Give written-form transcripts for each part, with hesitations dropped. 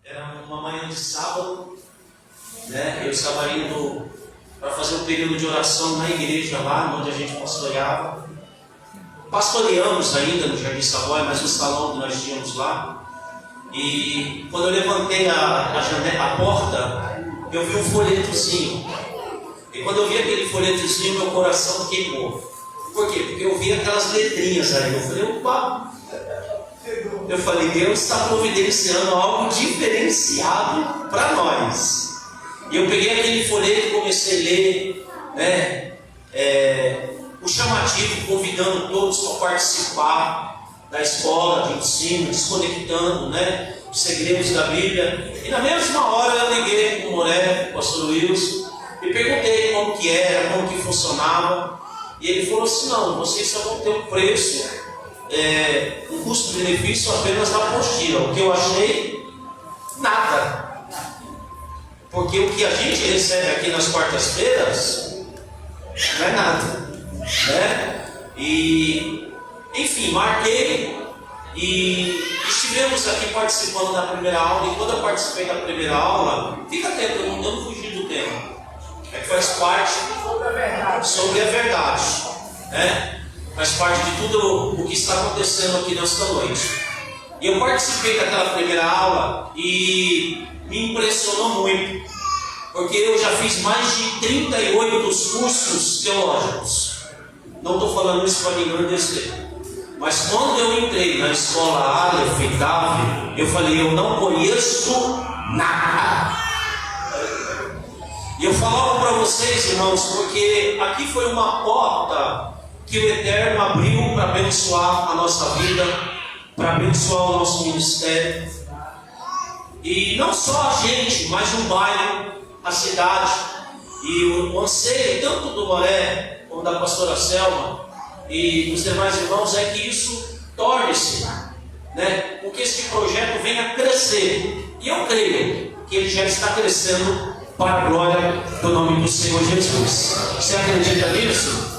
Era uma manhã de sábado, né? Eu estava indo para fazer um período de oração na igreja lá, onde a gente pastoreava. Pastoreamos ainda no Jardim Savoy, mas no salão que nós tínhamos lá. E quando eu levantei a porta, eu vi um folhetozinho. E quando eu vi aquele folhetozinho, meu coração queimou. Por quê? Porque eu vi aquelas letrinhas aí. Eu falei, opa! Eu falei, Deus está providenciando algo diferenciado para nós. E eu peguei aquele folheto e comecei a ler, né, o chamativo, convidando todos para participar da escola de ensino, desconectando, né, os segredos da Bíblia. E na mesma hora eu liguei com o Moré, o pastor Wilson, e perguntei como que era, como que funcionava. E ele falou assim, não, vocês só vão ter um preço, um custo-benefício apenas da apostila. O que eu achei? Nada. Porque o que a gente recebe aqui nas quartas-feiras não é nada, né? E, enfim, marquei e estivemos aqui participando da primeira aula. E quando eu participei da primeira aula, fica atento, eu não fugi do tema. É que faz parte sobre a verdade, né? Faz parte de tudo o que está acontecendo aqui nesta noite. E eu participei daquela primeira aula e me impressionou muito, porque eu já fiz mais de 38 cursos teológicos. Não estou falando isso para me engrandecer, mas quando eu entrei na escola Aleph e Tav, eu falei, eu não conheço nada. E eu falava para vocês, irmãos, porque aqui foi uma porta que o Eterno abriu para abençoar a nossa vida, para abençoar o nosso ministério. E não só a gente, mas o bairro, a cidade. E o anseio, tanto do Moré, como da pastora Selma e dos demais irmãos, é que isso torne-se, né, com que este projeto venha crescer. E eu creio que ele já está crescendo para a glória do nome do Senhor Jesus. Você acredita nisso?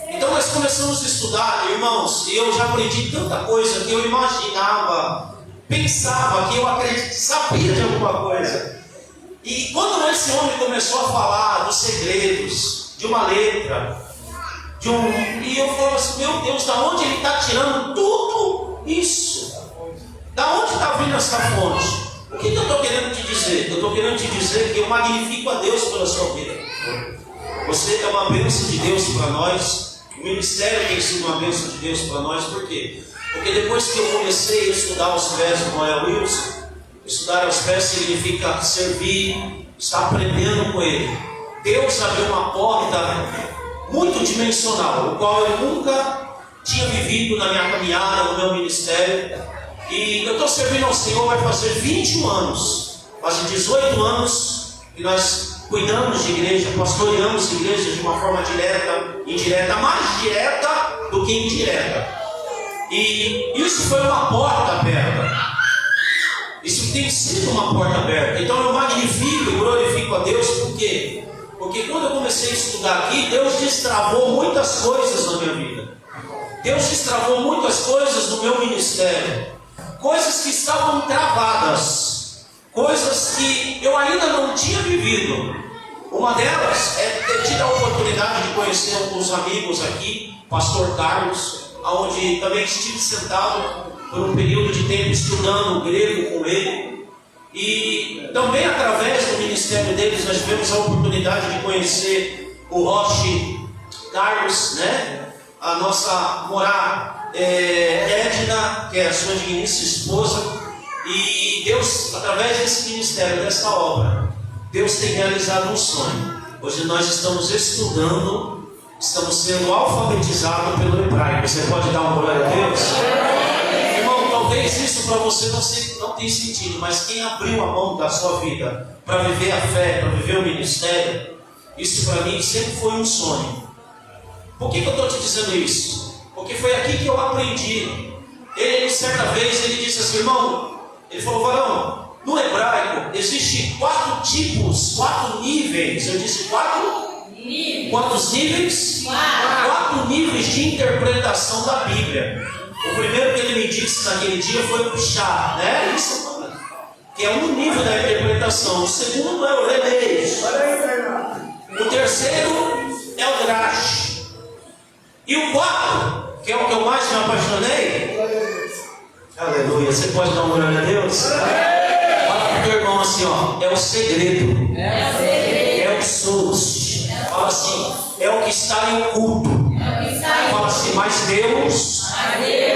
Então nós começamos a estudar, irmãos, e eu já aprendi tanta coisa que eu imaginava, pensava que eu sabia de alguma coisa. E quando esse homem começou a falar dos segredos, de uma letra, e eu falava assim, meu Deus, da onde ele está tirando tudo isso? Da onde está vindo essa fonte? O que eu estou querendo te dizer? Eu estou querendo te dizer que eu magnifico a Deus pela sua vida. Você é uma bênção de Deus para nós. O ministério tem sido uma bênção de Deus para nós. Por quê? Porque depois que eu comecei a estudar aos pés do Noel Wilson, estudar aos pés significa servir, estar aprendendo com ele. Deus abriu uma porta multidimensional, o qual eu nunca tinha vivido na minha caminhada, no meu ministério. E eu estou servindo ao Senhor, vai fazer 21 anos, quase 18 anos, que nós cuidamos de igreja, pastoreamos igrejas de uma forma direta, indireta, mais direta do que indireta. E isso foi uma porta aberta. Isso tem sido uma porta aberta. Então eu magnifico e glorifico a Deus, por quê? Porque quando eu comecei a estudar aqui, Deus destravou muitas coisas na minha vida. Deus destravou muitas coisas no meu ministério. Coisas que estavam travadas, coisas que eu ainda não tinha vivido. Uma delas é ter tido a oportunidade de conhecer alguns amigos aqui, pastor Carlos, onde também estive sentado por um período de tempo estudando o grego com ele. E também através do ministério deles nós tivemos a oportunidade de conhecer o Roche Carlos, né? A nossa Edna, que é a sua digníssima esposa. E Deus, através desse ministério, dessa obra, Deus tem realizado um sonho. Hoje nós estamos estudando, estamos sendo alfabetizados pelo hebraico. Você pode dar uma glória a Deus? Irmão, talvez isso para você não tenha sentido, mas quem abriu a mão da sua vida para viver a fé, para viver o ministério, isso para mim sempre foi um sonho. Por que eu estou te dizendo isso? Porque foi aqui que eu aprendi. Ele, certa vez, ele disse assim, irmão, ele falou, varão, no hebraico existe 4 tipos, 4 níveis. Eu disse 4 níveis. Quantos níveis? 4 níveis de interpretação da Bíblia. O primeiro que ele me disse naquele dia foi o Pshá, né? Isso que é um nível da interpretação. O segundo é o releis. O terceiro é o drash. E o quarto, que é o que eu mais me apaixonei. Aleluia. Você pode dar uma glória a Deus? Fala para o teu irmão assim, ó. É o segredo. É o source. Fala assim, é o que está em oculto. Fala assim, mas Deus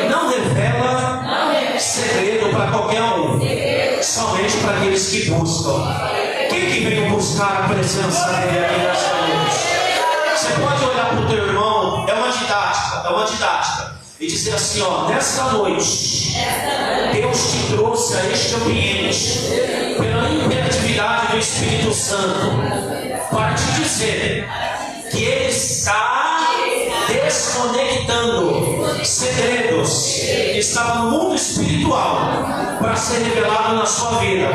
não revela segredo para qualquer um, somente para aqueles que buscam. Quem que veio buscar a presença dele aqui nessa noite? Você pode olhar para o teu irmão, é uma didática, e dizer assim, ó, nesta noite, Deus te trouxe a este ambiente, pela imperatividade do Espírito Santo, para te dizer que Ele está desconectando segredos que estavam no mundo espiritual para ser revelado na sua vida.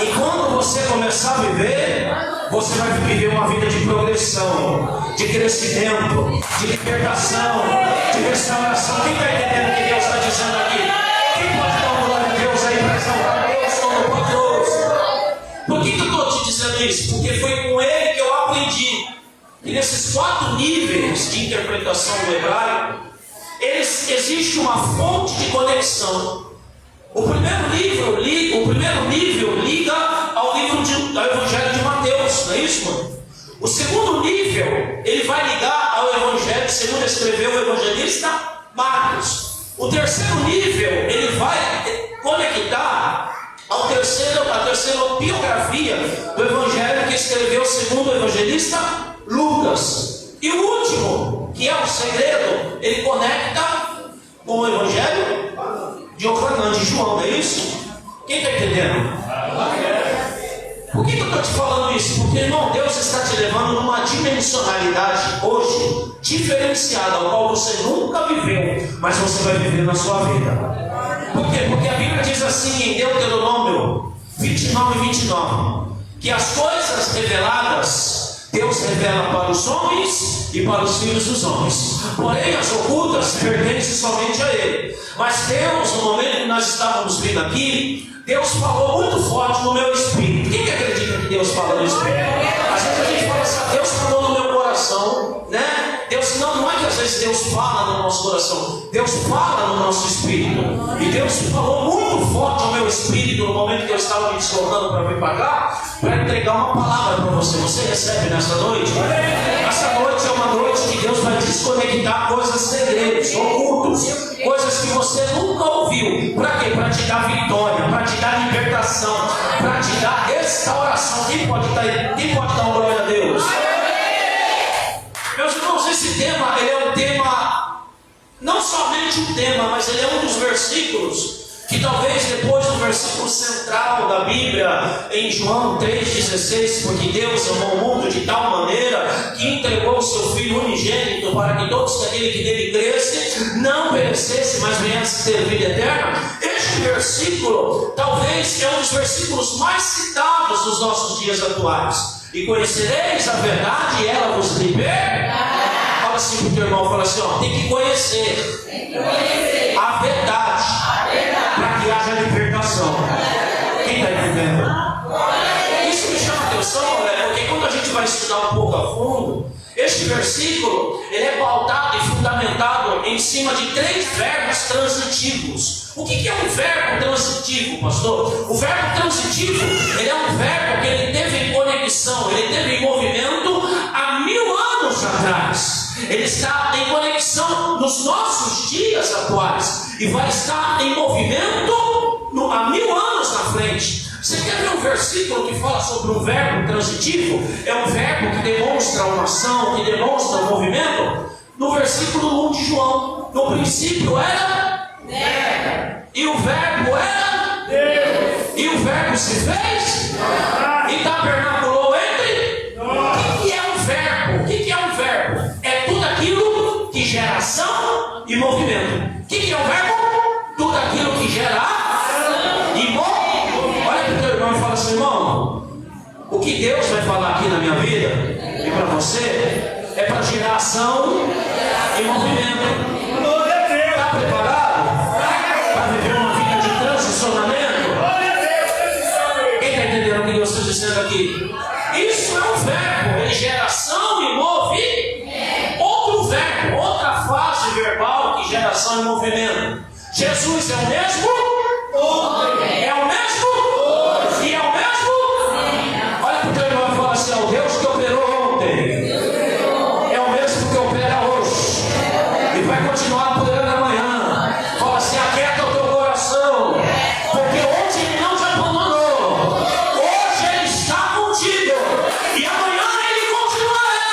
E quando você começar a viver, você vai viver uma vida de progressão, de crescimento, de libertação, de restauração. Quem está entendendo o que Deus está dizendo aqui? Quem pode dar uma glória a Deus aí para exaltar Deus Todo-Poderoso? Por que eu estou te dizendo isso? Porque foi com Ele que eu aprendi. E nesses 4 níveis de interpretação do hebraico, existe uma fonte de conexão. O primeiro nível liga ao Evangelho de Mateus, não é isso, mano? O segundo nível, ele vai ligar ao Evangelho, segundo escreveu o evangelista Marcos. O terceiro nível, ele vai conectar a terceira biografia do Evangelho que escreveu segundo o evangelista Lucas. E o último, que é o segredo, ele conecta com o Evangelho de João, não é isso? Quem está entendendo? Por que eu estou te falando isso? Porque, irmão, Deus está te levando numa dimensionalidade hoje diferenciada, ao qual você nunca viveu, mas você vai viver na sua vida. Por quê? Porque a Bíblia diz assim em Deuteronômio 29, que as coisas reveladas Deus revela para os homens e para os filhos dos homens, porém as ocultas pertencem somente a Ele. Mas Deus, no momento que nós estávamos vindo aqui, Deus falou muito forte no meu espírito. Quem que acredita que Deus fala no espírito? Às vezes a gente fala assim, Deus falou no meu coração, né? Deus, não é que às vezes Deus fala no nosso coração, Deus fala no nosso espírito. E Deus falou muito forte ao meu espírito no momento que eu estava me deslocando para vir para cá, para entregar uma palavra para você. Você recebe nessa noite? Essa noite é uma noite que Deus vai desconectar coisas, segredos, ocultos, coisas que você nunca ouviu. Para quê? Para te dar vitória, para te dar libertação, para te dar restauração. Quem pode dar uma glória a Deus? Meus irmãos, esse tema, ele é um tema, não somente um tema, mas ele é um dos versículos que talvez depois do versículo central da Bíblia, em João 3,16, porque Deus amou o mundo de tal maneira que entregou o seu Filho unigênito para que todos aquele que nele cresce não perecesse, mas viesse ter vida eterna. Este versículo talvez é um dos versículos mais citados nos nossos dias atuais. E conhecereis a verdade e ela vos libertará. Fala assim para o teu irmão, fala assim, ó, tem que conhecer a verdade para que haja libertação. Quem está entendendo? Isso me chama a atenção, porque quando a gente vai estudar um pouco a fundo, este versículo ele é pautado e fundamentado em cima de 3 verbos transitivos. O que é um verbo transitivo, pastor? O verbo transitivo ele é um verbo que ele teve em conexão, ele teve em movimento há 1000 anos atrás. Ele está em conexão nos nossos dias atuais e vai estar em movimento há 1000 anos na frente. Você quer ver um versículo que fala sobre um verbo transitivo? É um verbo que demonstra uma ação, que demonstra um movimento. No versículo 1 de João, no princípio era e o verbo era Deus. E o verbo se fez e tabernaculou entre. O que é um verbo? O que é um verbo? É tudo aquilo que gera ação e movimento. O que é um verbo? Tudo aquilo que gera ação e movimento. Olha para o teu irmão e fala assim, irmão, o que Deus vai falar aqui na minha vida e para você é para gerar ação e movimento. Está preparado para viver uma vida de transicionamento? aqui. Isso é um verbo, é geração e movimento. Outro verbo, outra fase verbal que geração e movimento. Jesus é o mesmo? É o mesmo? E é o mesmo? Olha para o teu irmão e fala assim: o Deus que operou ontem é o mesmo que opera hoje e vai continuar operando amanhã. Fala assim: aquieta o teu coração, porque hoje Ele não te abandonou. Hoje Ele está contigo e amanhã Ele continuará.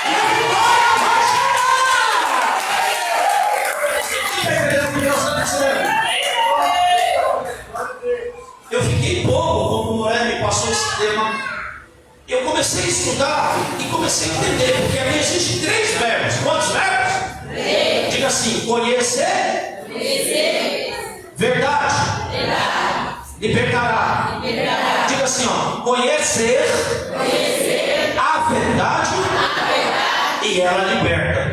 E a vitória vai chegar. Eu fiquei bobo quando o Moré me passou esse tema. Eu comecei a estudar e comecei a entender, porque ali existem 3 verbos. Quantos verbos? 3. Diga assim: conhecer, verdade, libertará. Diga assim, ó: conhecer, a verdade, e ela liberta.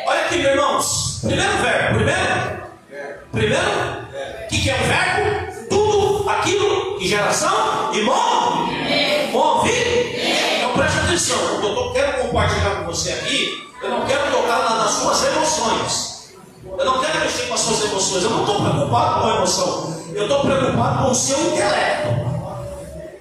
Olha aqui, meus irmãos. Primeiro verbo. Primeiro, o que é o verbo? Tudo aquilo que geração e move. Então preste atenção. O que eu quero compartilhar com você aqui, eu não quero tocar nas suas emoções. Eu não quero mexer com as suas emoções. Eu não estou preocupado com a emoção. Eu estou preocupado com o seu intelecto.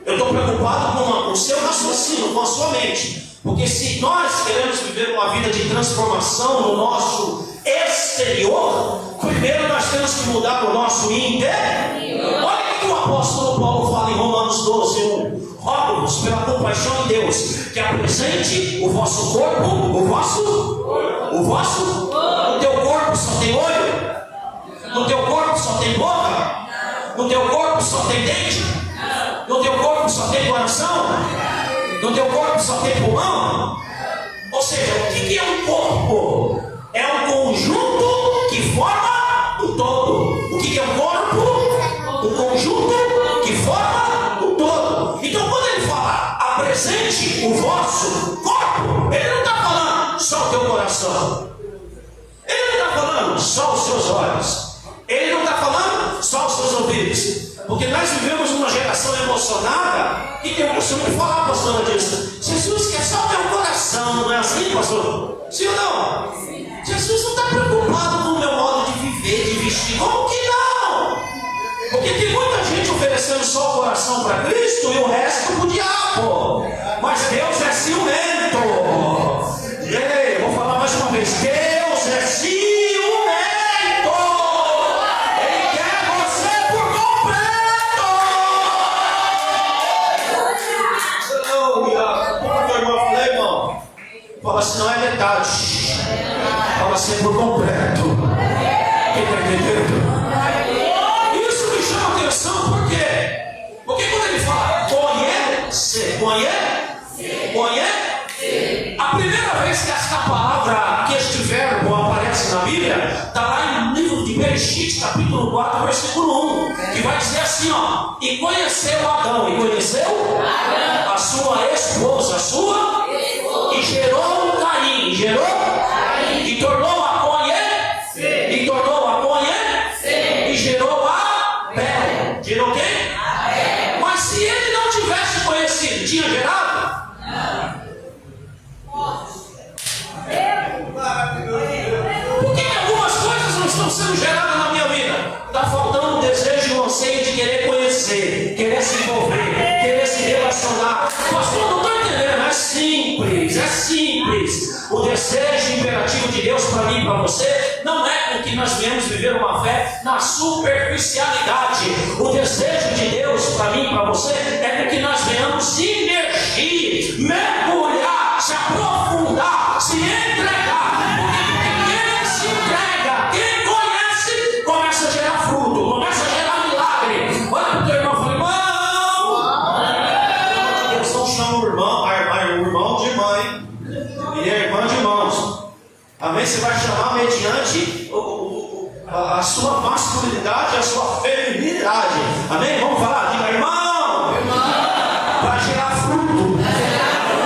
Eu estou preocupado com o seu raciocínio, com a sua mente. Porque se nós queremos viver uma vida de transformação no nosso exterior, primeiro nós temos que mudar o nosso interior. Olha o que o apóstolo Paulo fala em Romanos 12:1. Rogo-vos pela compaixão de Deus que apresente o vosso corpo, no teu corpo só tem olho? No teu corpo só tem boca? No teu corpo só tem dente? No teu corpo só tem coração? No teu corpo só tem pulmão? Ou seja, o que é um corpo? É um conjunto que forma o todo. O que é um corpo? Um conjunto que forma o todo. Então quando ele fala apresente o vosso corpo, ele não está falando só o teu coração. Ele não está falando só os seus olhos. Ele não está falando só os seus ouvidos. Porque nós vivemos uma geração emocionada que tem o costume de falar, pastor, disso. Jesus quer só o meu coração, não é assim, pastor? Sim ou não? Jesus não está preocupado com o meu modo de viver, de vestir. Como que não? Porque tem muita gente oferecendo só o coração para Cristo e o resto para o diabo. Mas Deus é ciumento. Ei, eu vou falar mais uma vez. Deus é ciumento. Ele quer você por completo. Irmão, fala assim, não é metade. Fala assim, por completo. Quem está entendendo? Isso me chama atenção, por quê? Porque quando ele fala conhece, a primeira vez que esta palavra, que este verbo aparece na Bíblia, está lá no livro de Bereshit, capítulo 4, versículo 1, que vai dizer assim, ó: e conheceu Adão, e conheceu a sua esposa, e gerou Caim, e tornou a conhecer, e gerou Abel. Gerou quem? Mas se ele não tivesse conhecido, tinha gerado? Por que algumas coisas não estão sendo geradas na minha vida? Está faltando o desejo e o anseio de querer conhecer, querer se envolver, querer se relacionar. Pastor, não estou entendendo. É simples. O desejo imperativo de Deus para mim e para você não é com que nós viemos viver uma fé na superficialidade. O desejo de Deus para mim e para você é com que nós venhamos se imergir, mergulhar, se aprofundar, se entregar. Porque quem se entrega, quem conhece, começa a gerar fruto, começa a gerar milagre. Olha para o teu irmão e fala: irmão, Deus não chama o irmão de mãe, ele é irmão de irmãos. Amém? Você vai chamar mediante a sua masculinidade, a sua feminilidade. Amém? Vamos falar, diga irmão, para gerar fruto,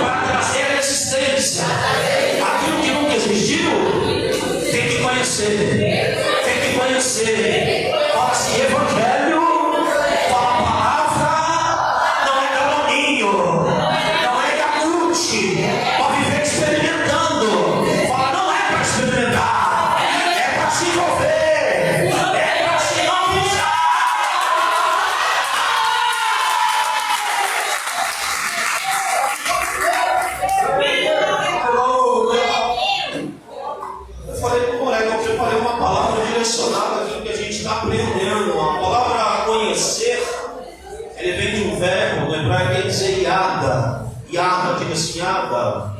para trazer a existência. Aquilo que nunca existiu, tem que conhecer. Fala assim, evangelho, fala a palavra, não é calomnia. Ele vem de um verbo no hebraico que quer dizer yada. Yada, diga assim, yada.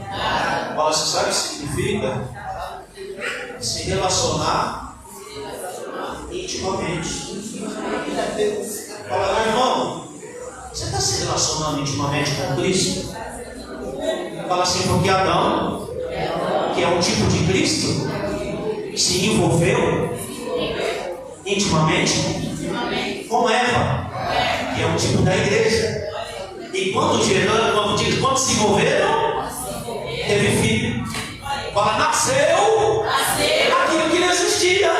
Fala, você sabe o que significa? Se relacionar intimamente. Fala, meu irmão, você está se relacionando intimamente com Cristo? Fala assim, porque Adão, que é um tipo de Cristo, se envolveu intimamente com Eva, que é um tipo da igreja. E quando se envolveram, teve filho. Fala, nasceu aquilo que não existia.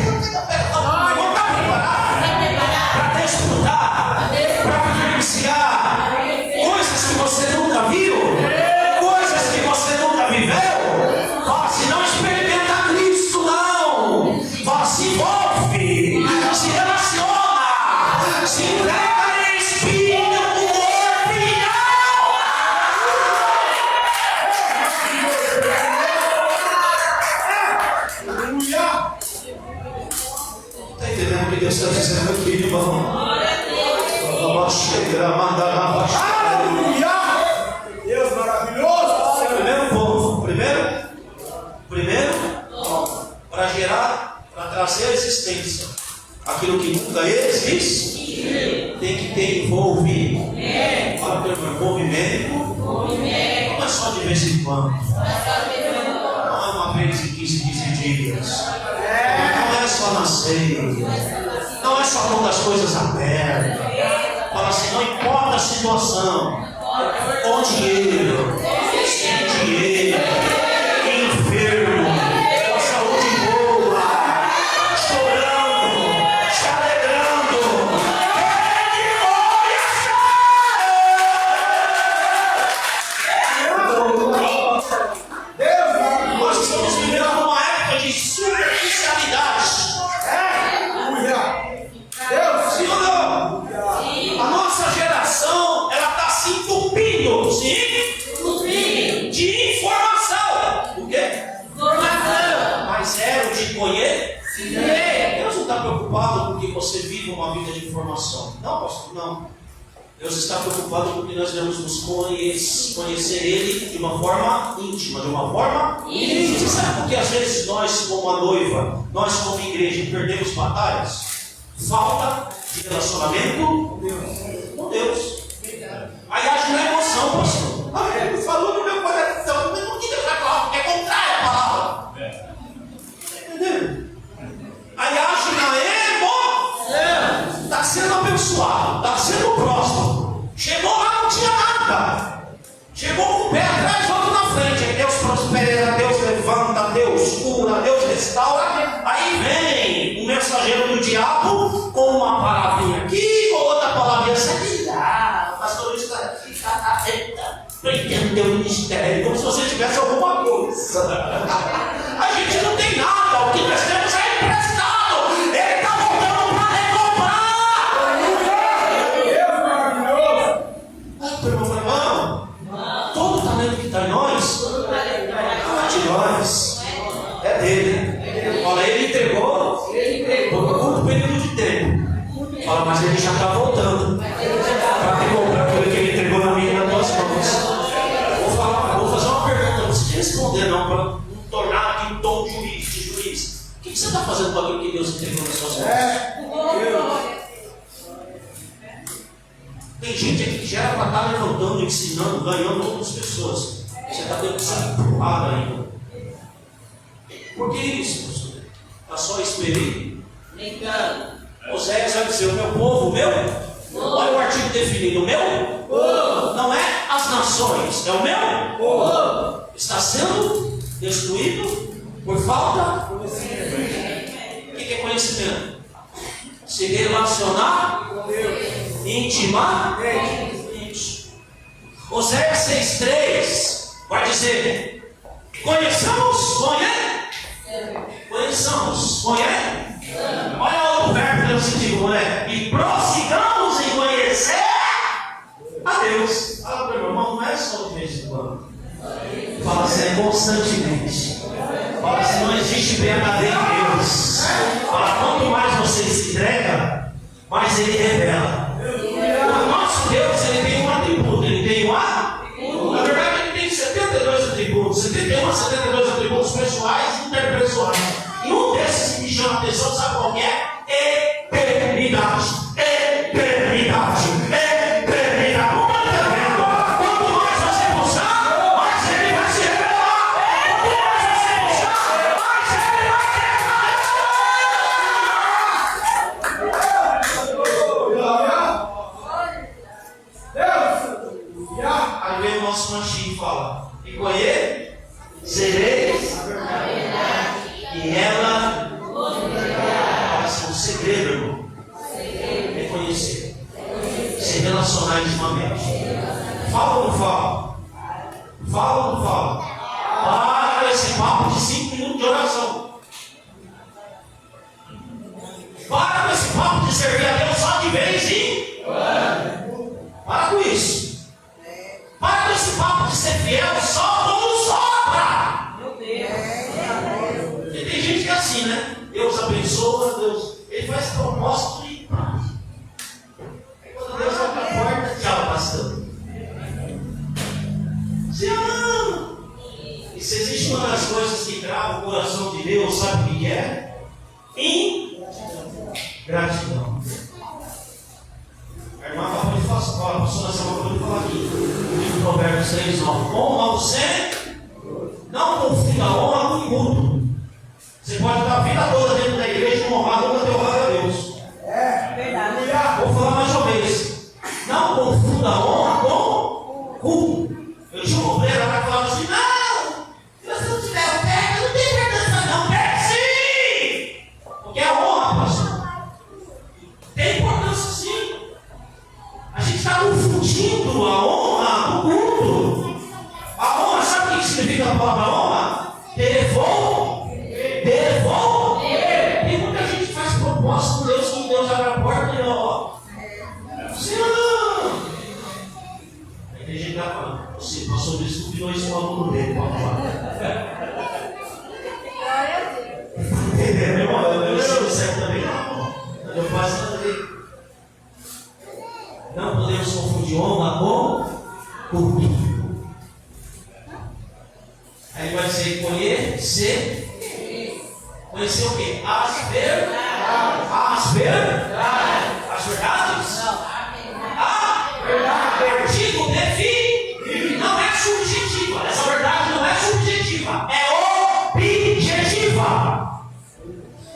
Não está preparado para desfrutar, para vivenciar coisas que você nunca viu, coisas que você nunca viveu. Fala, se não experimenta Cristo, não. Fala, se envolve, se relaciona, se entrega em espírito, corpo e alma. Está entendendo o que Deus está dizendo aqui, irmão? Aleluia! Deus maravilhoso! Primeiro ponto. Primeiro, para trazer a existência aquilo que nunca existe, tem que ter envolvimento. Fala pelo meu envolvimento. Não é só de vez em quando. Não é uma vez em 15 dias. Não é só na ceia. Não é só quando as coisas apertam. Fala assim, não importa a situação, com dinheiro, sem dinheiro, enfermo, com saúde boa, chorando, se alegrando, nós estamos vivendo uma época de superficialidade. Sim ou não? A nossa geração, ela está se entupindo, de informação. O quê? Informação. Mas zero de conhecer. Deus não está preocupado porque você vive uma vida de informação. Não, pastor, não. Deus está preocupado porque nós devemos nos conhecer Ele de uma forma íntima. Você sabe por que às vezes nós, como a noiva, nós como igreja, perdemos batalhas? Falta de relacionamento com Deus. Aí age na emoção, pastor. Ele falou no meu coração, mas não diga para a palavra, porque é contrária a palavra. Entendeu? Aí age na emoção. Está sendo abençoado, está sendo próximo. Chegou lá, não tinha nada. Chegou com o pé atrás, outro na frente. Aí Deus prospera, Deus levanta, Deus cura, Deus restaura. Aí vem o mensageiro do diabo com uma palavrinha aqui, com outra palavrinha assim. O pastor está para entender o ministério, como se você tivesse alguma coisa. A gente não tem nada, o que nós temos é emprestado. Ele está voltando para recomprar. Irmão, todo o talento que está em nós não é de nós, é dele. Olha, ele entregou por um curto período de tempo. Fala, mas ele já está voltando para recomprar aquilo que ele entregou na minha e nas tuas mãos. Vou fazer uma pergunta, não precisa responder não, para não tornar aqui um tom de juiz. O que você está fazendo com aquilo que Deus entregou nas suas mãos? Tem gente aqui que já era para estar levantando, ensinando, ganhando outras pessoas. Você está tendo que ser empurrado ainda. Por que isso, pastor? Está só esperando? Oséias vai dizer, o meu povo, o meu? Olha o artigo definido, o meu? Não é as nações, é o meu? Está sendo destruído por falta? O que é conhecimento? Se relacionar intimamente. Oséias 6,3 vai dizer: conheçamos, olha o verbo transitivo, né? E prossigamos em conhecer a Deus. Fala para o meu irmão, não é só de vez em quando. Fala assim, constantemente. Fala assim, não existe PhD em Deus. Fala, quanto mais você se entrega, mais Ele revela. machinho fala: e conhecereis a verdade, e ela parece um segredo, irmão. É conhecer, se relacionar intimamente. Fala ou não fala? Fala ou não fala? Para com esse papo de 5 minutos de oração. Para com esse papo de servir a Deus só de vez em quando. Para com isso. Para com esse papo de ser fiel só quando sobra. Meu Deus. E tem gente que é assim, né? Deus abençoa, Deus. Ele faz propósito e aí quando Deus abre a porta, tchau, pastor. Se ama. E se existe uma das coisas que trava o coração de Deus, sabe o que é? Ingratidão. A irmã acabou de falar, a pastora acabou de falar aqui, no livro de Provérbios 3:9. Honra você, não confunda a honra com culto. Você pode estar a vida toda dentro da igreja e não honrar, nunca ter honrado a Deus. É verdade. Vou falar mais uma vez. Não confunda a honra com culto. Eu tinha um obreiro lá que falava assim: não, se você não tiver o pé, não tem importância, não. Pé sim! Porque é honra, pastor. Tem importância sim. A gente está confundindo a honra com o culto. A honra, sabe o que significa a palavra honra? Devolver. Tem muita gente que faz propósito com Deus, quando Deus abre a porta e ó. Senhor! Aí tem gente que está falando: você passou disso, tu virou isso no aluno dele, pode falar. Entendeu, irmão? Eu sou certo também, não. Eu faço também. Não podemos confundir honra com culto. Aí vai ser conhecer. Conhecer o quê? As verdades. As verdades. As verdades? A verdade. Artigo definido. Não é subjetiva. Essa verdade não é subjetiva. É objetiva.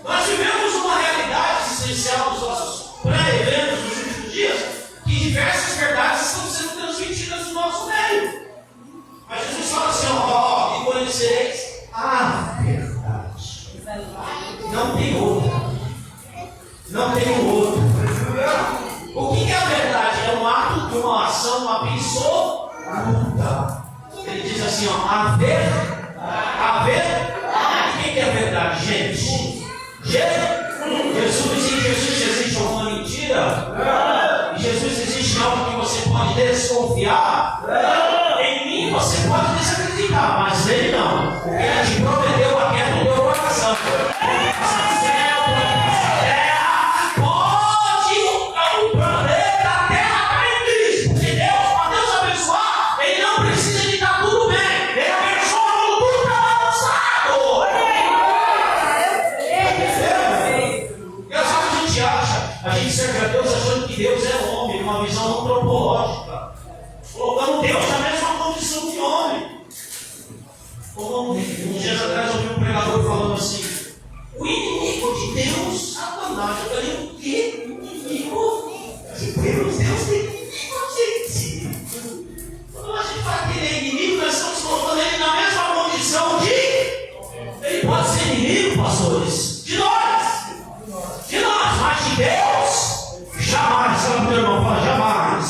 Nós vivemos uma realidade existencial dos nossos pré-eventos dos últimos dias, que diversas verdades estão sendo transmitidas no nosso meio. Mas Jesus fala assim: ó, e conhecereis a verdade. Não tem outra. Não tem outra. O que é a verdade? É um ato de uma ação, uma absoluta. Ele diz assim, ó: a verdade. O que é a verdade, gente? Jesus existe alguma mentira? E Jesus existe algo que você pode desconfiar? Em mim você pode desacreditar, mas nele não. Porque ele te prometeu a queda do teu coração. O planeta, a terra está em Cristo. Porque Deus, para Deus abençoar, Ele não precisa de estar tudo bem. Ele abençoa quando tudo está balançado. A gente serve a Deus achando que Deus é homem, uma visão antropológica, colocando Deus na mesma condição que homem. Como uns dias atrás eu ouvi um pregador falando assim: o inimigo de Deus, Satanás. Eu falei: o quê? Inimigo de Deus? Deus tem inimigo, gente. Quando a gente fala que ele é inimigo, nós estamos colocando ele na mesma condição de. Ele pode ser inimigo, pastores, de nós, mas de Deus, jamais. Fala para o teu irmão, fala: jamais.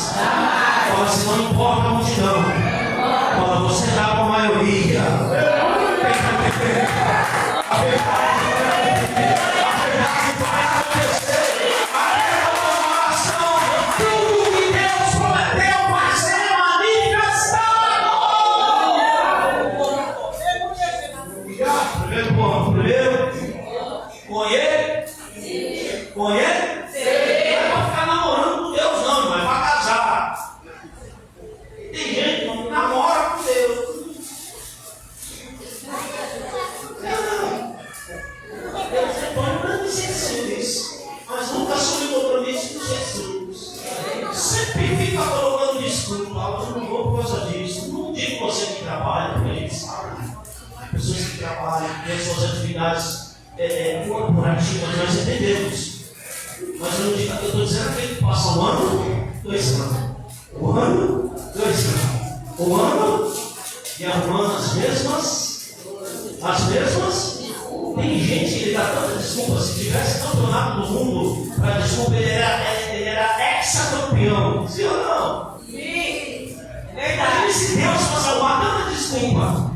Fala assim: não importa a multidão. Fala: você dá com a maioria. A verdade vai acontecer. A renovação, tudo que Deus prometeu vai ser manifestado. Primeiro ponto. Conhecer. Não é para ficar namorando com Deus, não, irmão, é para casar. Tem gente que não namora com Deus. Deus é bom para Jesus, mas nunca assume compromisso com Jesus. Sempre fica colocando desculpa: eu não vou por causa disso. Não digo você que trabalha, porque a gente sabe. Pessoas que trabalham, tem suas atividades corporativas, nós entendemos. Mas eu estou dizendo aquele que passa 1 ano, 2 anos. 1 ano, 2 anos. 1 ano, arrumando as mesmas. Tem gente que dá tanta desculpa. Se tivesse campeonato do mundo para desculpa, ele era ex-campeão. Sim ou não? Sim. Imagina se Deus fosse arrumar tanta desculpa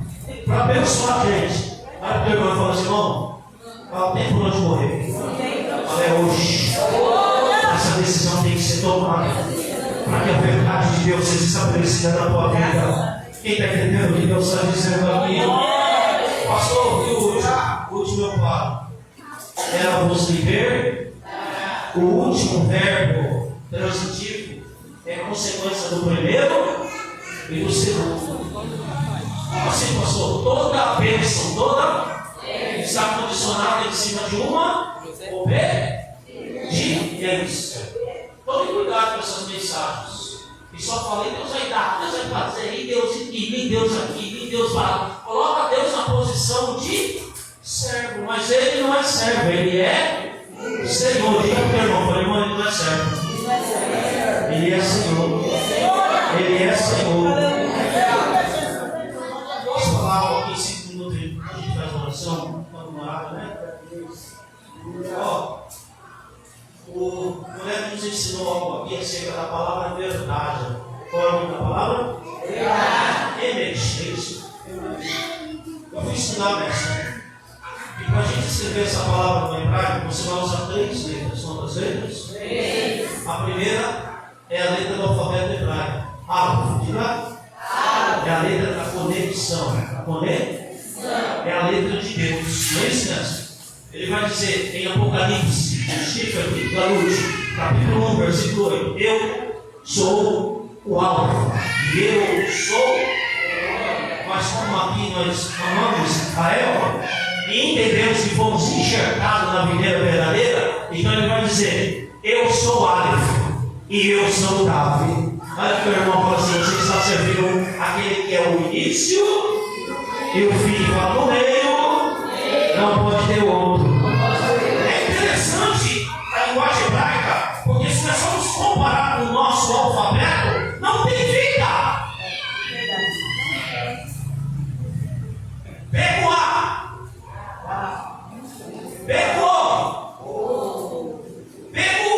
para abençoar a gente. Aí o teu irmão fala assim: irmão, fala, tem por onde morrer. Fala, é hoje. Essa decisão tem que ser tomada para que a verdade de Deus seja estabelecida na tua vida. Quem está entendendo o que Deus está dizendo aqui? Pastor, viu o último passo? Era vos viver. O último verbo transitivo é consequência do primeiro e do segundo. Como assim, pastor? Toda a bênção, toda está condicionada em cima de uma obediência. Tome cuidado com essas mensagens. E só falei, Deus vai dar, Deus vai fazer, nem Deus aqui, nem Deus aqui, nem Deus lá. Coloca Deus na posição de servo, mas Ele não é servo, Ele é Senhor. Diga para o irmão, irmão, Ele não é servo. Ele é Senhor. Ele é Senhor. Posso falar algo aqui em 5 minutos? A gente faz oração, quando orar, né? Ó. O Neto nos ensinou algo aqui acerca da palavra verdade. Qual é o nome da palavra? Verdade. Emergência. Eu fui estudar essa. E para a gente escrever essa palavra no hebraico, você vai usar 3 letras. Quantas letras? 3. A primeira é a letra do alfabeto hebraico. Aleph. Diga. É a letra da conexão. A conexão é a letra de Deus. Não é isso, né? Ele vai dizer em Apocalipse, capítulo 1, versículo 8: eu sou o Alfa, eu sou. Mas como aqui nós amamos Israel e entendemos que fomos enxertados na videira verdadeira, então ele vai dizer: eu sou Aleph e eu sou Davi. Olha que o irmão fala assim: você está servindo aquele que é o início e o fim. Fala no meio, não pode ter outro. É interessante a linguagem hebraica, porque se nós formos comparar com o nosso alfabeto, não tem vida. Pega o A, pega o O, pega o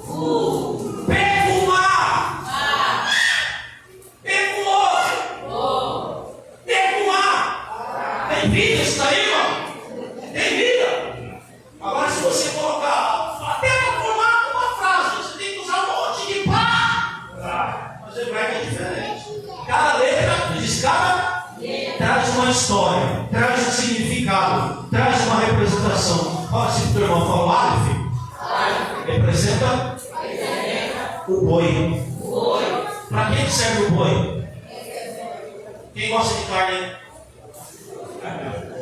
U, pega o A, pega o O, pega o A. Tem vida isso daí, irmão? Tem vida. Agora, se você colocar até para formar uma frase, você tem que usar um monte de pá. Mas o hebraico é diferente. Cada letra, traz uma história, traz um significado, traz uma representação. Fala assim para o irmão, fala, Aleph representa o boi. Para quem serve o boi? Quem gosta de carne?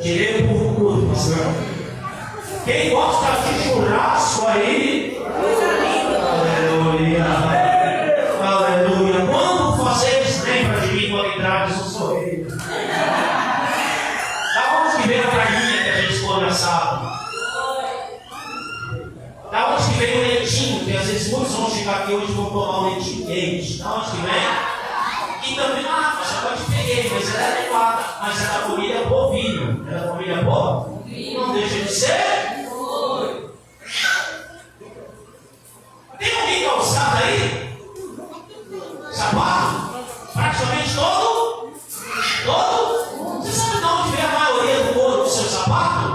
Direi o povo curto, pastor. Quem gosta de churrasco aí? Aleluia. Aleluia. Quando vocês lembram de mim com habilidades no sorriso? Da onde que veio a carninha que a gente come assado? Da onde que veio o leitinho? Que às vezes muitos vão chegar aqui hoje e vão tomar um leitinho quente. Da onde que vem? E também, mas agora te peguei, mas ela é adequada. Mas é da família bovino. É da família boa? Não deixa de ser. Tem alguém calçado aí? Sapato? Praticamente todo? Todo? Você sabe de onde vem a maioria do couro do seu sapato?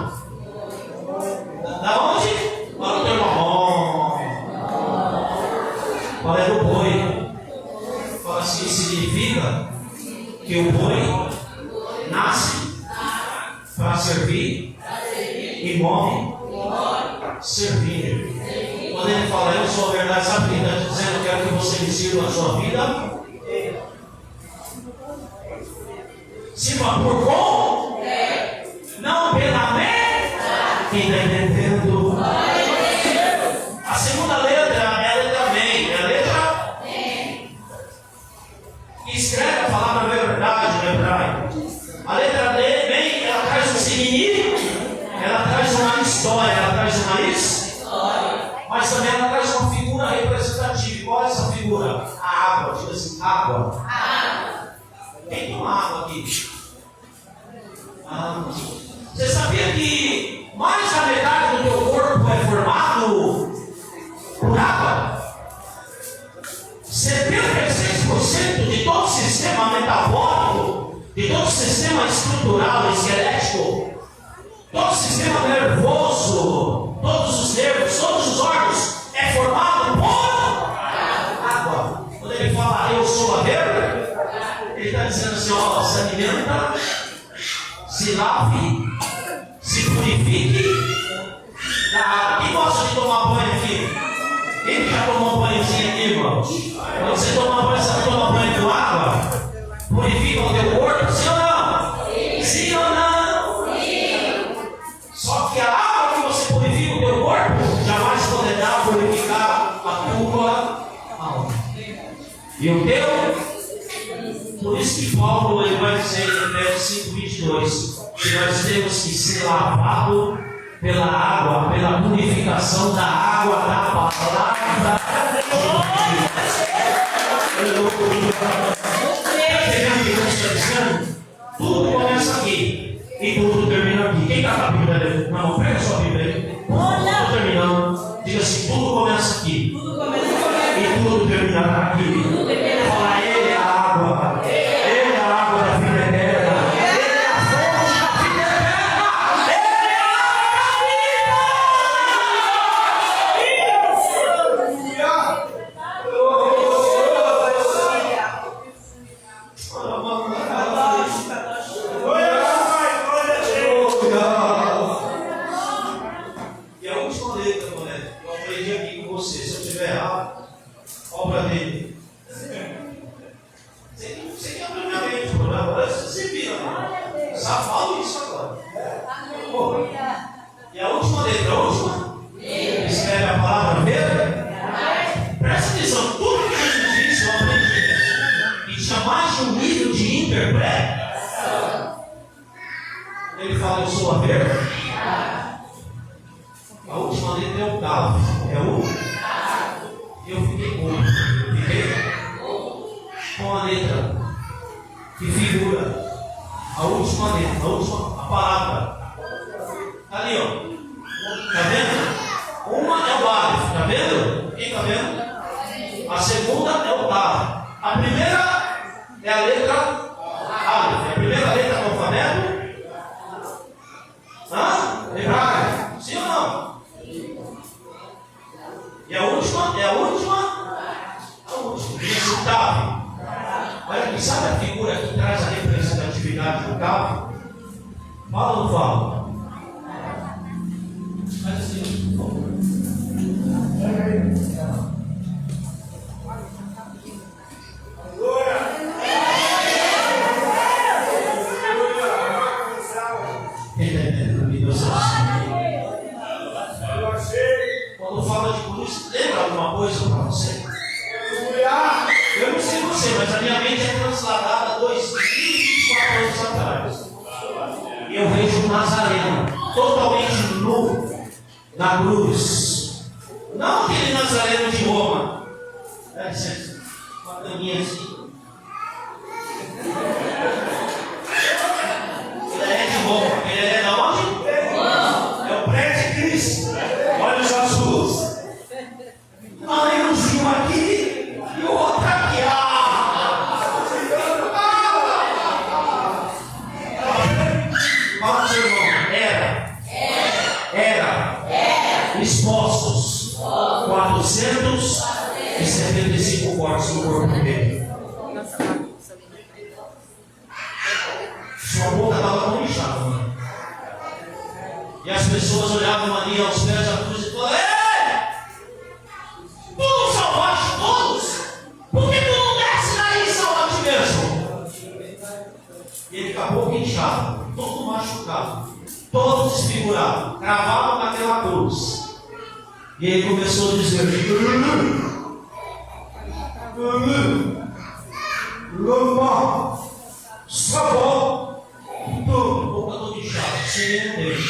Da onde? Para o teu irmão. Qual é do boi? Fala assim, significa que o boi nasce para servir e morre servindo. Quando ele fala, eu sou a verdade, sabe o que ele está dizendo? Eu quero que você me sirva a sua vida. Sirva por bom, não pela mente. Quem está entendendo? A segunda letra é a letra bem, é a letra que escreve a palavra verdade no hebraico. A letra D, bem, ela traz um significado, ela traz uma história, ela traz uma história, mas também ela traz uma figura representativa. Qual é essa figura? A água, diga assim, água. Quem toma água aqui? Você sabia que mais da metade do teu corpo é formado por água? 76% de todo o sistema metabólico, de todo o sistema estrutural, esquelético, todo o sistema nervoso, todos os nervos, todos os órgãos, é formado por água. Quando ele fala, eu sou a verde, ele está dizendo assim, ó, se alimenta, se lave, se purifique da água. Quem gosta de tomar banho aqui? Quem já tomou um banhozinho aqui, irmão? Quando você toma banho, você toma banho com água? Purifica o teu corpo, sim ou não? Sim ou não? Sim. Só que a água que você purifica o teu corpo jamais poderá purificar a tua alma. E o teu? Por isso que Paulo ele vai dizer em Efésios 5:22 que nós temos que ser lavados pela água, pela purificação da água da palavra de Deus. Tudo começa aqui e tudo termina aqui. Quem está com a Bíblia? Não, pega a sua Bíblia aí. Estou terminando. Diga assim: tudo começa aqui e tudo terminará aqui. Fala, ele é a água. Ele é a água da vida eterna. Ele é a fonte da vida eterna. Ele é a E a última letra, moleque, eu aprendi aqui com você. Se eu estiver errado, obra dele. Você quebra minha mente, mano. Agora você vira, mano. Safado isso agora. Pô. E a última letra, a última? Escreve a palavra verde. Presta atenção, tudo que Jesus disse eu aprendi. E tinha mais de um nível de interpretação. Ele fala, eu sou a verde. A última letra é o Tav. É o? E eu fiquei com. Fiquei com a letra que figura a última letra, a palavra. Tá ali, ó. Tá vendo? Uma é o Aleph, tá vendo? Quem tá vendo? A segunda é o Tav. A primeira é a letra Aleph. É a primeira letra do alfabeto. Hebraico. Sim ou não? E a última? É a última? A última. Esse Tav. Olha aqui, sabe a figura que traz a representatividade do Tav? Fala ou não fala? Faz assim, por favor. Quando fala de cruz, lembra alguma coisa para você? Eu não sei você, mas a minha mente é transladada 2024 anos atrás. E eu vejo um Nazareno totalmente nu na cruz. Não aquele Nazareno de Roma. É licença, uma caminha assim. Ele é de Roma. Ele é de onde? É o prédio de Cristo. Olhos azuis. Anelzinho aqui e o outro aqui. Fala, seu irmão. Era. Expostos. 475 cortes no corpo dele. Sua boca estava tão inchada, mano. E as pessoas olhavam ali aos pés da cruz e falavam: ei! Tu não salvaste todos? Por que tu não desce daí e salva a ti mesmo? E ele acabou inchado, todo machucado, todo desfigurado, cravado naquela cruz. E ele começou a dizer: Lama, sabão, boca toda inchada, sem dele.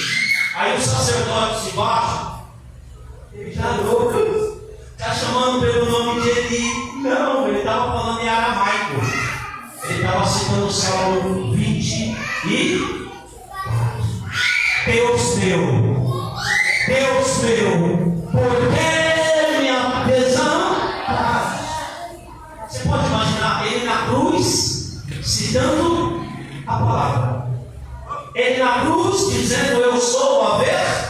Aí o sacerdote de baixo, ele já louco, está chamando pelo nome dele. Não, ele estava falando em aramaico. Ele estava citando o Salmo 23. Deus meu, porque minha visão. Você pode imaginar ele na cruz, citando a palavra. Ele na cruz, dizendo: eu sou a verdade.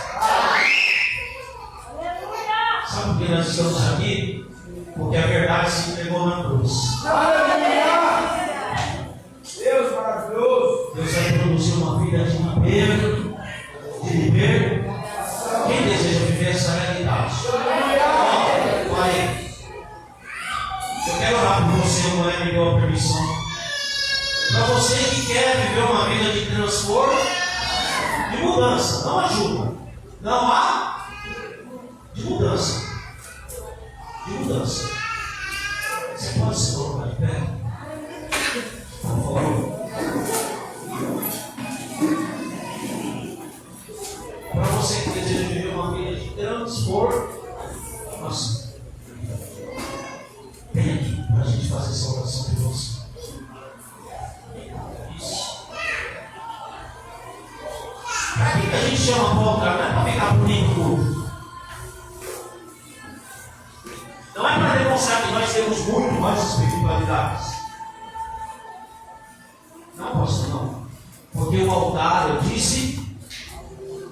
Sabe por que nós estamos aqui? Porque a verdade se entregou na cruz. Deus maravilhoso. Deus vai produzir uma vida de viver. Quem deseja viver essa realidade? Pai, eu quero orar por você, não é? Me deu a permissão. Para você que quer viver uma vida de transformo, de mudança, não ajuda. Não há de mudança. De mudança. Você pode se colocar de pé? Por favor. Para você que deseja viver uma vida de transformação, vem aqui para a gente fazer essa oração de você. Isso. Para que a gente chama a volta? Não é para ficar bonito. Não é para demonstrar que nós temos muito mais espiritualidades. Não, pastor, não. Porque o altar, eu disse,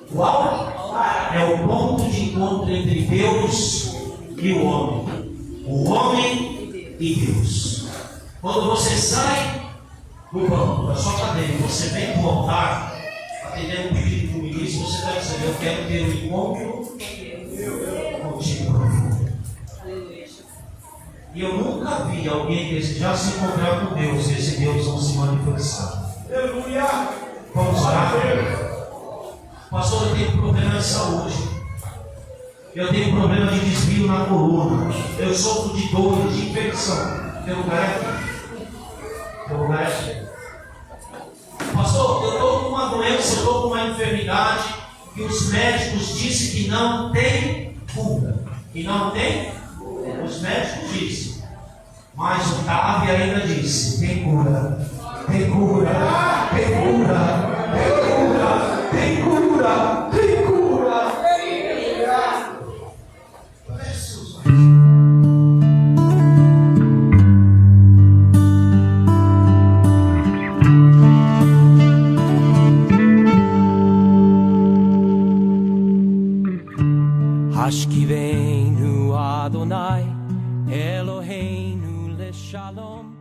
o altar é o ponto de encontro entre Deus e o homem. O homem e Deus. Quando você sai do banco, da sua cadeira, você vem para o altar, atendendo o pedido do ministro, você está dizendo: eu quero ter um encontro contigo profundo. E eu nunca vi alguém desejar se encontrar com Deus e esse Deus não se manifestar. Aleluia. Vamos orar? Pastor, eu tenho problema de saúde. Eu tenho problema de desvio na coluna. Eu sofro de dor, de infecção. Teu lugar é aqui. Teu lugar é aqui. Pastor, eu estou com uma doença, eu estou com uma enfermidade que os médicos dizem que não tem cura. Que não tem cura. Os médicos dizem. Mas o Tavi ainda disse: tem cura. Tem cura. Tem cura. Tem cura. Tem cura. Tem cura. Hashkivenu Adonai Eloheinu Leshalom.